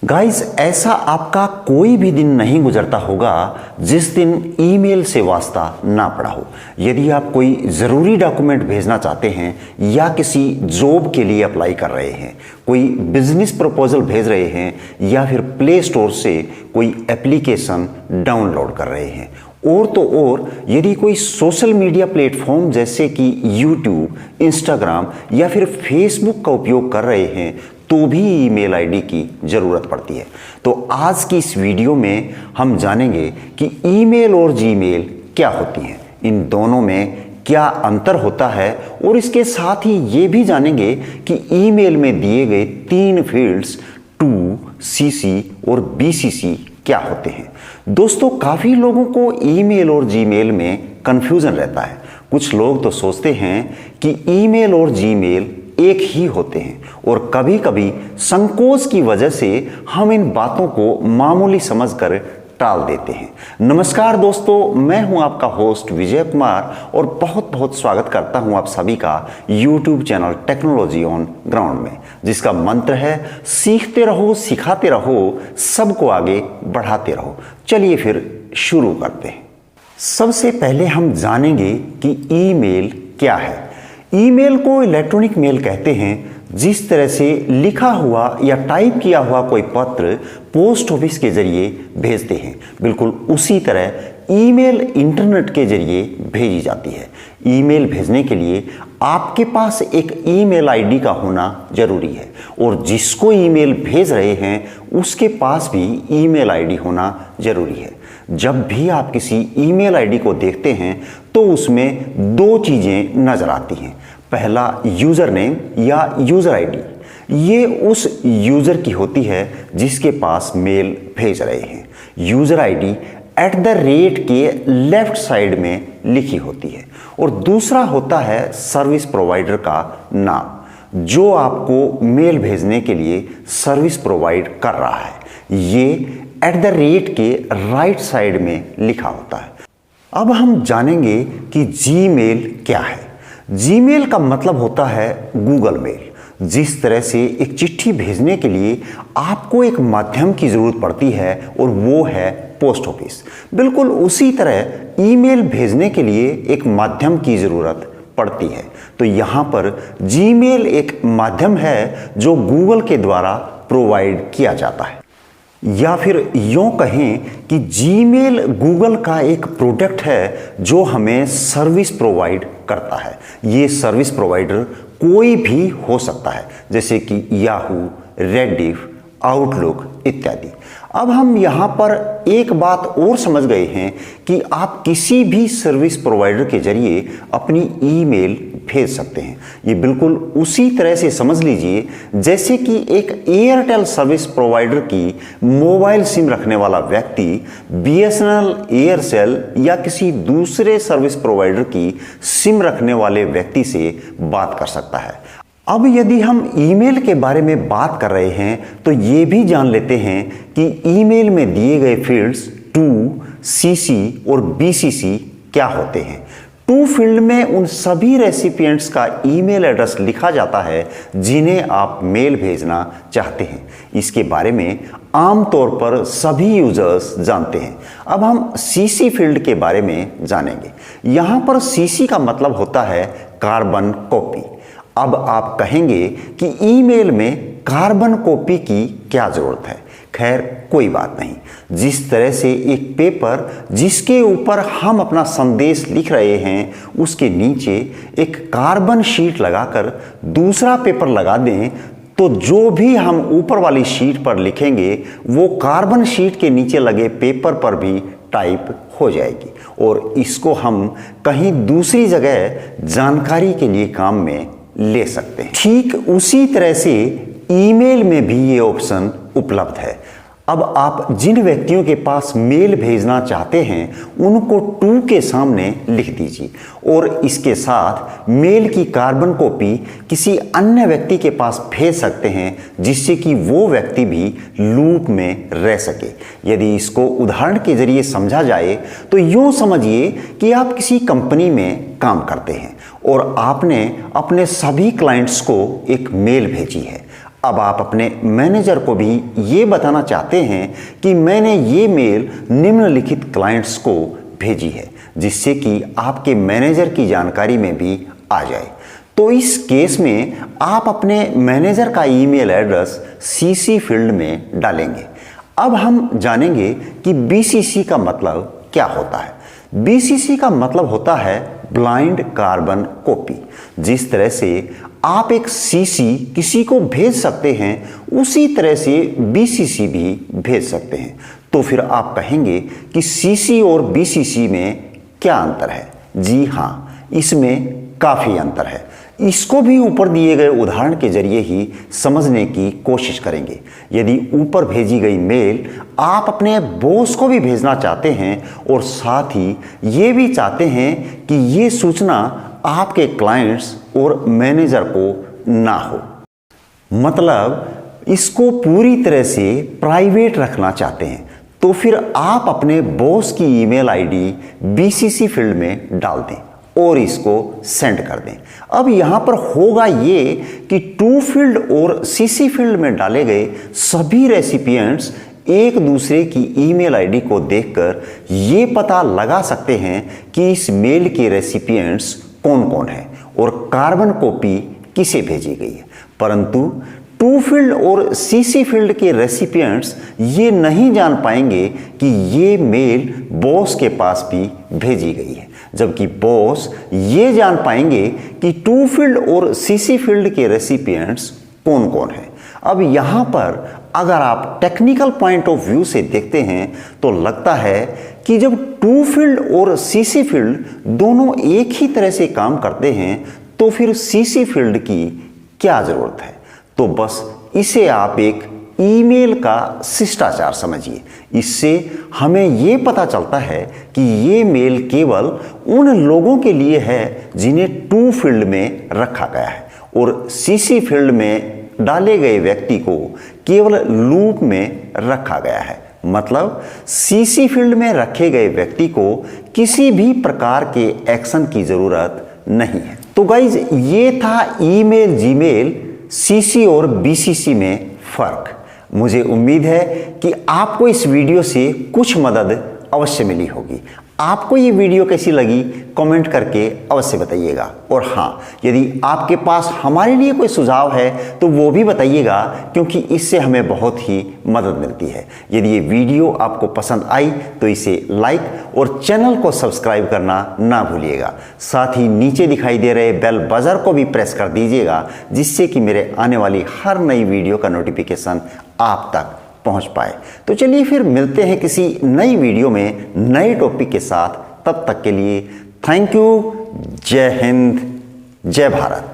Guys, ऐसा आपका कोई भी दिन नहीं गुजरता होगा जिस दिन ईमेल से वास्ता ना पड़ा हो। यदि आप कोई ज़रूरी डॉक्यूमेंट भेजना चाहते हैं या किसी जॉब के लिए अप्लाई कर रहे हैं, कोई बिजनेस प्रपोजल भेज रहे हैं या फिर प्ले स्टोर से कोई एप्लीकेशन डाउनलोड कर रहे हैं, और यदि कोई सोशल मीडिया प्लेटफॉर्म जैसे कि यूट्यूब, इंस्टाग्राम या फिर फेसबुक का उपयोग कर रहे हैं तो भी ईमेल आईडी की ज़रूरत पड़ती है। तो आज की इस वीडियो में हम जानेंगे कि ईमेल और जीमेल क्या होती हैं, इन दोनों में क्या अंतर होता है, और इसके साथ ही ये भी जानेंगे कि ईमेल में दिए गए 3 फील्ड्स टू, सीसी और बीसीसी क्या होते हैं। दोस्तों, काफ़ी लोगों को ईमेल और जीमेल में कन्फ्यूज़न रहता है। कुछ लोग तो सोचते हैं कि ईमेल और जीमेल एक ही होते हैं, और कभी कभी संकोच की वजह से हम इन बातों को मामूली समझकर टाल देते हैं। नमस्कार दोस्तों, मैं हूं आपका होस्ट विजय कुमार और बहुत बहुत स्वागत करता हूं आप सभी का YouTube channel technology on ground में, जिसका मंत्र है सीखते रहो, सिखाते रहो, सबको आगे बढ़ाते रहो। चलिए फिर शुरू करते हैं। सबसे पहले हम जानेंगे कि ईमेल क्या है। ईमेल को इलेक्ट्रॉनिक मेल कहते हैं। जिस तरह से लिखा हुआ या टाइप किया हुआ कोई पत्र पोस्ट ऑफिस के जरिए भेजते हैं, बिल्कुल उसी तरह ईमेल इंटरनेट के जरिए भेजी जाती है। ईमेल भेजने के लिए आपके पास एक ईमेल आईडी का होना जरूरी है, और जिसको ईमेल भेज रहे हैं उसके पास भी ईमेल आईडी होना जरूरी है। जब भी आप किसी ईमेल आईडी को देखते हैं तो उसमें 2 चीज़ें नज़र आती हैं। पहला यूज़र नेम या यूज़र आईडी, ये उस यूज़र की होती है जिसके पास मेल भेज रहे हैं। यूज़र आईडी @ के लेफ्ट साइड में लिखी होती है। और दूसरा होता है सर्विस प्रोवाइडर का नाम, जो आपको मेल भेजने के लिए सर्विस प्रोवाइड कर रहा है। ये @ के राइट साइड में लिखा होता है। अब हम जानेंगे कि जीमेल क्या है। जीमेल का मतलब होता है गूगल मेल। जिस तरह से एक चिट्ठी भेजने के लिए आपको एक माध्यम की ज़रूरत पड़ती है और वो है पोस्ट ऑफिस, बिल्कुल उसी तरह ईमेल भेजने के लिए एक माध्यम की ज़रूरत पड़ती है। तो यहाँ पर जीमेल एक माध्यम है जो गूगल के द्वारा प्रोवाइड किया जाता है, या फिर यूँ कहें कि जीमेल गूगल का एक प्रोडक्ट है जो हमें सर्विस प्रोवाइड करता है। ये सर्विस प्रोवाइडर कोई भी हो सकता है, जैसे कि याहू, रेडिफ, आउटलुक इत्यादि। अब हम यहाँ पर एक बात और समझ गए हैं कि आप किसी भी सर्विस प्रोवाइडर के जरिए अपनी ईमेल भेज सकते हैं। ये बिल्कुल उसी तरह से समझ लीजिए जैसे कि एक एयरटेल सर्विस प्रोवाइडर की मोबाइल सिम रखने वाला व्यक्ति BSNL, एयरसेल या किसी दूसरे सर्विस प्रोवाइडर की सिम रखने वाले व्यक्ति से बात कर सकता है। अब यदि हम ईमेल के बारे में बात कर रहे हैं तो ये भी जान लेते हैं कि ईमेल में दिए गए फील्ड्स टू, सीसी और बीसीसी क्या होते हैं। टू फील्ड में उन सभी रेसिपिएंट्स का ईमेल एड्रेस लिखा जाता है जिन्हें आप मेल भेजना चाहते हैं। इसके बारे में आमतौर पर सभी यूजर्स जानते हैं। अब हम सीसी फील्ड के बारे में जानेंगे। यहाँ पर सीसी का मतलब होता है कार्बन कॉपी। अब आप कहेंगे कि ईमेल में कार्बन कॉपी की क्या ज़रूरत है। खैर, कोई बात नहीं। जिस तरह से एक पेपर जिसके ऊपर हम अपना संदेश लिख रहे हैं उसके नीचे एक कार्बन शीट लगाकर दूसरा पेपर लगा दें, तो जो भी हम ऊपर वाली शीट पर लिखेंगे वो कार्बन शीट के नीचे लगे पेपर पर भी टाइप हो जाएगी, और इसको हम कहीं दूसरी जगह जानकारी के लिए काम में ले सकते हैं। ठीक उसी तरह से ईमेल में भी ये ऑप्शन उपलब्ध है। अब आप जिन व्यक्तियों के पास मेल भेजना चाहते हैं उनको टू के सामने लिख दीजिए, और इसके साथ मेल की कार्बन कॉपी किसी अन्य व्यक्ति के पास भेज सकते हैं, जिससे कि वो व्यक्ति भी लूप में रह सके। यदि इसको उदाहरण के जरिए समझा जाए तो यूँ समझिए कि आप किसी कंपनी में काम करते हैं और आपने अपने सभी क्लाइंट्स को एक मेल भेजी है। अब आप अपने मैनेजर को भी ये बताना चाहते हैं कि मैंने ये मेल निम्नलिखित क्लाइंट्स को भेजी है, जिससे कि आपके मैनेजर की जानकारी में भी आ जाए। तो इस केस में आप अपने मैनेजर का ईमेल एड्रेस सीसी फील्ड में डालेंगे। अब हम जानेंगे कि बीसीसी का मतलब क्या होता है। बीसीसी का मतलब होता है ब्लाइंड कार्बन कॉपी। जिस तरह से आप एक सीसी किसी को भेज सकते हैं, उसी तरह से बीसीसी भी भेज सकते हैं। तो फिर आप कहेंगे कि सीसी और बीसीसी में क्या अंतर है? जी हाँ, इसमें काफ़ी अंतर है। इसको भी ऊपर दिए गए उदाहरण के जरिए ही समझने की कोशिश करेंगे। यदि ऊपर भेजी गई मेल आप अपने बॉस को भी भेजना चाहते हैं और साथ ही ये भी चाहते हैं कि ये सूचना आपके क्लाइंट्स और मैनेजर को ना हो, मतलब इसको पूरी तरह से प्राइवेट रखना चाहते हैं, तो फिर आप अपने बॉस की ईमेल आईडी बीसीसी फील्ड में डाल दें और इसको सेंड कर दें। अब यहाँ पर होगा ये कि टू फील्ड और सीसी फील्ड में डाले गए सभी रेसिपिएंट्स एक दूसरे की ईमेल आईडी को देखकर ये पता लगा सकते हैं कि इस मेल के रेसिपिएंट्स कौन कौन है और कार्बन कॉपी किसे भेजी गई है। परंतु टू फील्ड और सीसी फील्ड के रेसिपिएंट्स ये नहीं जान पाएंगे कि ये मेल बॉस के पास भी भेजी गई है, जबकि बॉस ये जान पाएंगे कि टू फील्ड और सीसी फील्ड के रेसिपिएंट्स कौन कौन है। अब यहाँ पर अगर आप टेक्निकल पॉइंट ऑफ व्यू से देखते हैं तो लगता है कि जब टू फील्ड और सीसी फील्ड दोनों एक ही तरह से काम करते हैं तो फिर सीसी फील्ड की क्या जरूरत है। तो बस इसे आप एक ईमेल का शिष्टाचार समझिए। इससे हमें ये पता चलता है कि ये मेल केवल उन लोगों के लिए है जिन्हें टू फील्ड में रखा गया है और सीसी फील्ड में डाले गए व्यक्ति को केवल लूप में रखा गया है। मतलब सीसी फील्ड में रखे गए व्यक्ति को किसी भी प्रकार के एक्शन की जरूरत नहीं है। तो गाइज ये था ईमेल, जीमेल, सीसी और बीसीसी में फर्क। मुझे उम्मीद है कि आपको इस वीडियो से कुछ मदद अवश्य मिली होगी। आपको ये वीडियो कैसी लगी कमेंट करके अवश्य बताइएगा। और हाँ, यदि आपके पास हमारे लिए कोई सुझाव है तो वो भी बताइएगा, क्योंकि इससे हमें बहुत ही मदद मिलती है। यदि ये वीडियो आपको पसंद आई तो इसे लाइक और चैनल को सब्सक्राइब करना ना भूलिएगा। साथ ही नीचे दिखाई दे रहे बेल बजर को भी प्रेस कर दीजिएगा, जिससे कि मेरे आने वाली हर नई वीडियो का नोटिफिकेशन आप तक पहुंच पाए। तो चलिए फिर मिलते हैं किसी नई वीडियो में नए टॉपिक के साथ। तब तक के लिए थैंक यू। जय हिंद, जय भारत।